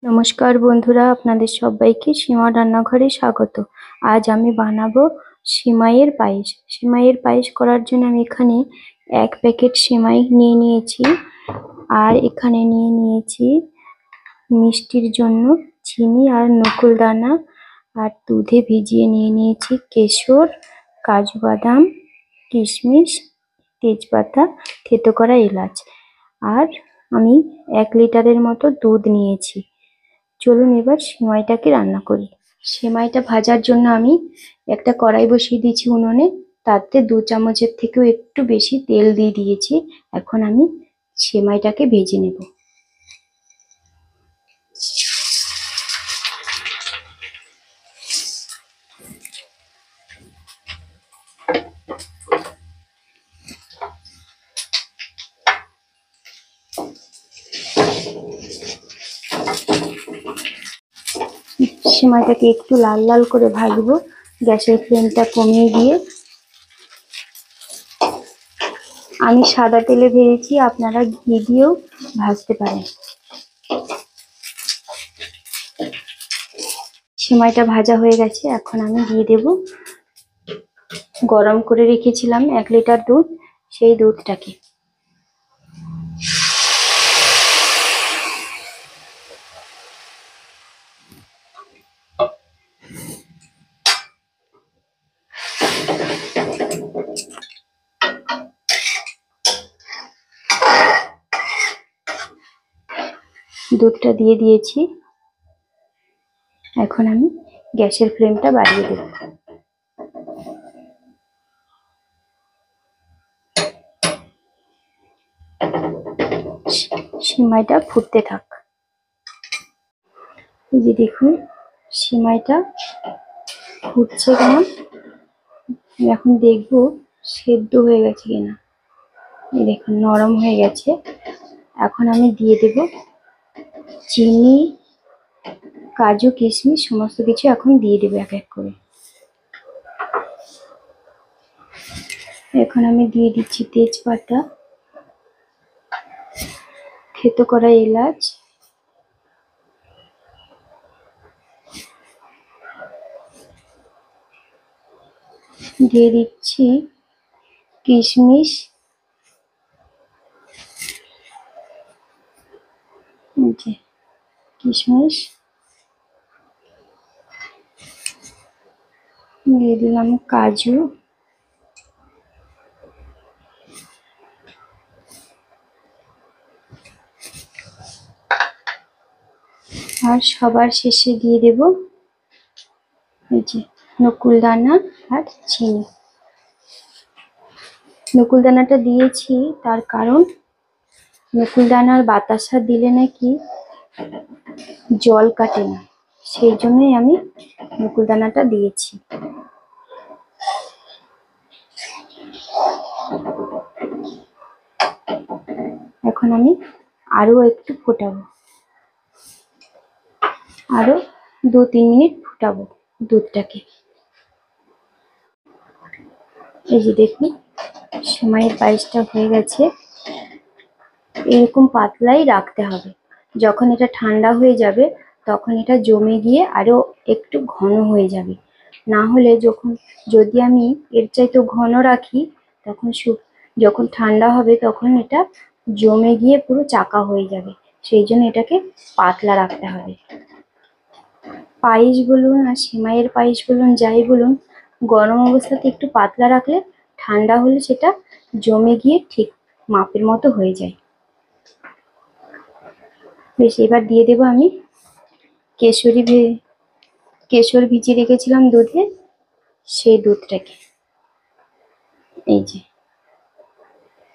নমস্কার বন্ধুরা, আপনাদের সবাইকে সীমা রান্নাঘরে স্বাগত। আজ আমি বানাবো সিমাইয়ের পায়েস। সিমাইয়ের পায়েস করার জন্য আমি এখানে 1 প্যাকেট সিমাই নিয়ে নিয়েছি। আর এখানে নিয়ে নিয়েছি মিষ্টির জন্য চিনি আর নকুল দানা। আর দুধে ভিজিয়ে নিয়ে নিয়েছি কেশর, কাজু বাদাম, কিশমিশ, তেজপাতা, থেতো করা এলাচ। আর আমি 1 লিটারের মতো দুধ নিয়েছি। চলুন এবার সিমাইটাকে রান্না করি। সিমাইটা ভাজার জন্য আমি একটা কড়াই বসিয়ে দিয়েছি উনুনে। তাতে 2 চামচের থেকেও একটু বেশি তেল দিয়ে দিয়েছি। এখন আমি সিমাইটাকে ভেজে নেব। সিমাইটাকে একটু লাল লাল করে ভাজবো। গ্যাসের ফ্লেমটা কমিয়ে দিয়ে আমি সাদা তেলে ভেজেছি, আপনারা ঘি দিয়েও ভাজতে পারেন। সিমাইটা ভাজা হয়ে গেছে, এখন আমি দিয়ে দেব গরম করে রেখেছিলাম 1 লিটার দুধ, সেই দুধটাকে। দুধটা দিয়ে দিয়েছি, এখন আমি গ্যাসের ফ্লেমটা বাড়িয়ে দেব। সিমাইটা ফুটতে থাক। এই যে দেখুন সিমাইটা ফুটছে কেমন। এখন দেখবো সেদ্ধ হয়ে গেছে কিনা। এই দেখুন নরম হয়ে গেছে। এখন আমি দিয়ে দেব চিনি, কাজু, কিশমিশ সমস্ত কিছু এখন দিয়ে দেবো এক এক করে। এখন আমি দিয়ে দিচ্ছি তেজপাতা, থেতো করা এলাচ, দিয়ে দিচ্ছি কিশমিশ, কিশমিশ দিয়ে দিলাম, কাজু, আর সবার শেষে দিয়ে দেব এই যে নকুল দানা আর চিনি। নকুল দানাটা দিয়েছি তার কারণ নকুল দানার বাতাসা দিলে নাকি জল কাটে না, সেই জন্যই আমি নকুল দানাটা দিয়েছি। এখন আমি আরো একটু ফোটাবো, আরো 2-3 মিনিট ফোটাবো দুধটাকে। এই যে দেখুন সিমাইয়ের পায়েসটা হয়ে গেছে। এরকম পাতলাই রাখতে হবে। যখন এটা ঠান্ডা হয়ে যাবে তখন এটা জমে গিয়ে আরো একটু ঘন হয়ে যাবে। না হলে যদি আমি এর চাইতে ঘন রাখি তখন যখন ঠান্ডা হবে তখন এটা জমে গিয়ে পুরো চাকা হয়ে যাবে। সেই জন্য এটাকে পাতলা রাখতে হবে। পায়েস বলুন আর সিমাইয়ের পায়েস বলুন, যাই বলুন, গরম অবস্থাতে একটু পাতলা রাখলে ঠান্ডা হলে সেটা জমে গিয়ে ঠিক মাপের মতো হয়ে যায়। বেশ, এবার দিয়ে দেবো আমি কেশর ভিজিয়ে রেখেছিলাম দুধে, সেই দুধটাকে। এই যে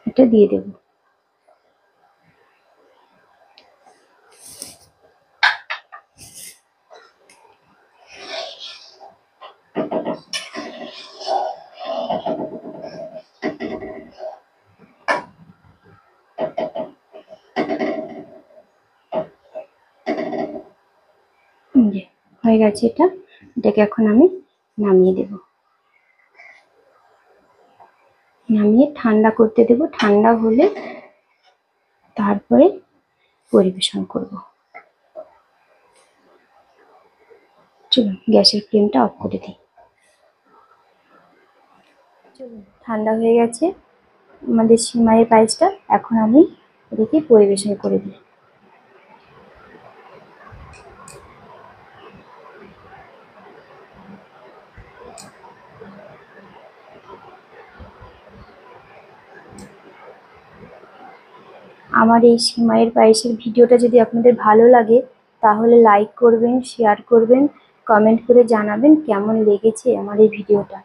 এটা দিয়ে দেব। হয়ে গেছে এটাকে এখন আমি নামিয়ে দেব। নামিয়ে ঠান্ডা করতে দেব। ঠান্ডা হলে তারপরে পরিবেশন করব। চলুন গ্যাসের ফ্লেমটা অফ করে দিই। চলুন, ঠান্ডা হয়ে গেছে আমাদের সিমাইয়ের পায়েসটা। এখন আমি এদিকে পরিবেশন করে দিই। আমার এই সিমাইয়ের পায়েসের ভিডিওটা যদি আপনাদের ভালো লাগে তাহলে লাইক করবেন, শেয়ার করবেন, কমেন্ট করে জানাবেন কেমন লেগেছে আমার এই ভিডিওটা।